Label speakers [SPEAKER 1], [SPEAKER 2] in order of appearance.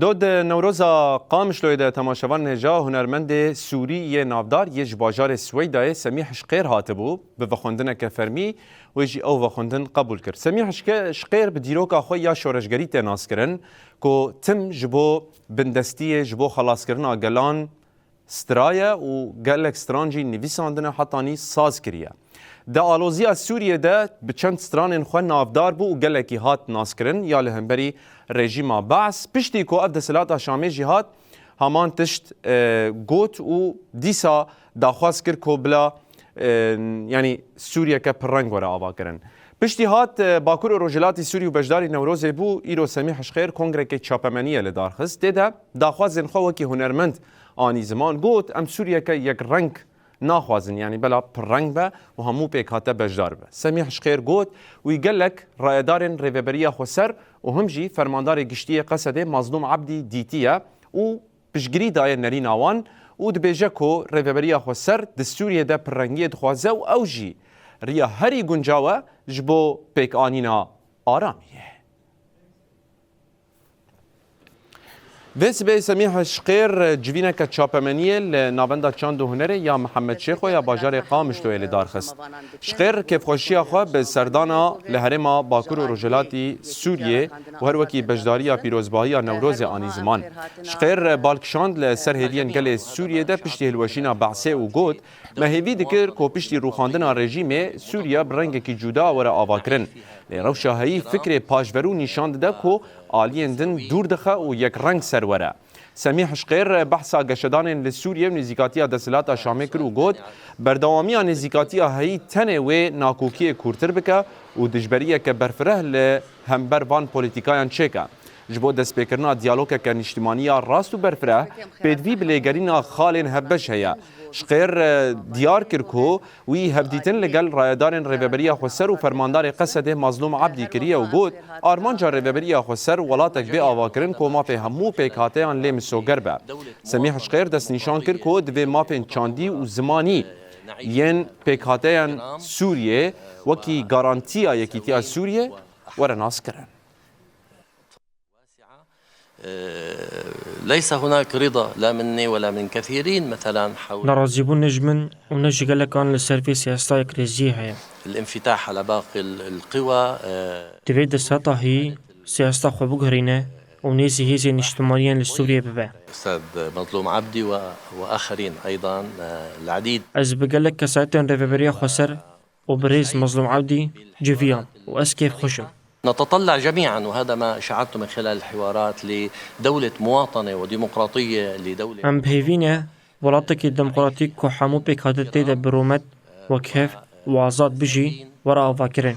[SPEAKER 1] دود نوروزا قامشلوی ده تماشاوان نجا هنرمند سوری نافدار یج باجار سویدای سمیح شقیر هاتبو به وخوندن کفرمی و یجی او وخوندن قبول کرد. سمیح شقیر به دیروک آخوی یا شورشگری تناس کرن که تم جبو بندستی جبو خلاص کرن آگلان سترایا و گلک سترانجی نویساندن حتانی ساز کریه. دا آلوزیا سوریه ده به چند ستران خواه نافدار بو و گلکی هات ناس کرن یا لهمبری رژیم بعث پشتی که اف دسلات شامی جهاد همان تشت گوت و دیسا داخواست کرد که بلا یعنی سوریه که پرنگ وره آوا کرن. پشتی هات باکور روجلاتی سوری و بجداری نوروز بو ایرو سمیح شقیر کنگره که چاپمنیه لدارخست دیده داخواست زنخواه وکی هنرمند آنی زمان گوت ام سوریه که یک رنگ ناخوازن یعنی بلا پرنگ به و همو پیکاته بجدار به. سمیح شقیر گوت و یگلک رایدارن ریوبریا خوسر و همجی فرماندار گشتی قصده مظلوم عبدی دیتیه و پشگری دایر نرین آوان و دبیجه که ریوبریا خوسر دستوریه ده پرنگی دخوازه و اوجی ریا هری گنجاوه جبو پیک آنینا آرامیه. ویس به سمیح شقیر جوینه که چاپمنیه لناونده چاند و هنره یا محمد شیخ و یا باجار قامشلوی لدارخست. شقیر که خوشی خواه به سردانا لحرما باکور و رجلاتی سوریه و هر وکی بجداری پیروزباهی نوروز آنی زمان. شقیر بالکشاند لسر هیوین گل سوریه ده پشتی هلوشینا بعثه و گود مهیوی دکر که پشتی روخاندن رژیم سوریه برنگ که جدا وره آوا کرن. روشاهی فکر پاجورو نشاند ده که آلیندن دور دخه و یک رنگ سروره. سمیح شقیر بحثا گشدان لسوریه و نزیکاتی دسلات شامی کرو گود بردوامی نزیکاتی هایی تنه و ناکوکی کورتر بکه و دجبریه که برفره لهمبر وان پولیتیکایان چکه. جبو دست بکرنا دیالوگه که نشتیمانی راست و برفره پیدوی بلیگرین خالین هبش هیا. شقیر دیار کرکو وی هبدیتن لگل رایدارن ریوبریا خوسر و فرماندار قصده مظلوم عبدی کریه و گود آرمانجا ریوبریا خوسر ولاتک بی آواکرن که ما پی همو پیکاته آن لیم سوگر به. سمیح شقیر دست نشان کرکو دوی ما پی چاندی و زمانی ین پیکاته آن سوریه وکی گارانتیا یکیتی از سوریه ورناس کرن.
[SPEAKER 2] ليس هناك رضا لا مني ولا من كثيرين مثلا حول
[SPEAKER 3] نرازيبون نجمن ونجي لك عن السيرفيس يستايق رزيها
[SPEAKER 2] الانفتاح على باقي القوى
[SPEAKER 3] تريد السطح هي سياسة خبوغرينة ونيزي هيزي اجتماعيا لسوريا ببا
[SPEAKER 2] أستاذ مظلوم عبدي وآخرين أيضا العديد
[SPEAKER 3] از بقلك كساعتين ريفيبريا خسر وبريز مظلوم عبدي جيفيان وأسكيف خشم
[SPEAKER 2] نتطلع جميعا وهذا ما شاهدته من خلال الحوارات لدولة مواطنة وديمقراطية لدولة
[SPEAKER 3] ام بهيفينا ولاتك الديمقراطيك كحامو بك هذا برومت وكيف وعزاد بجي وراء فاكرين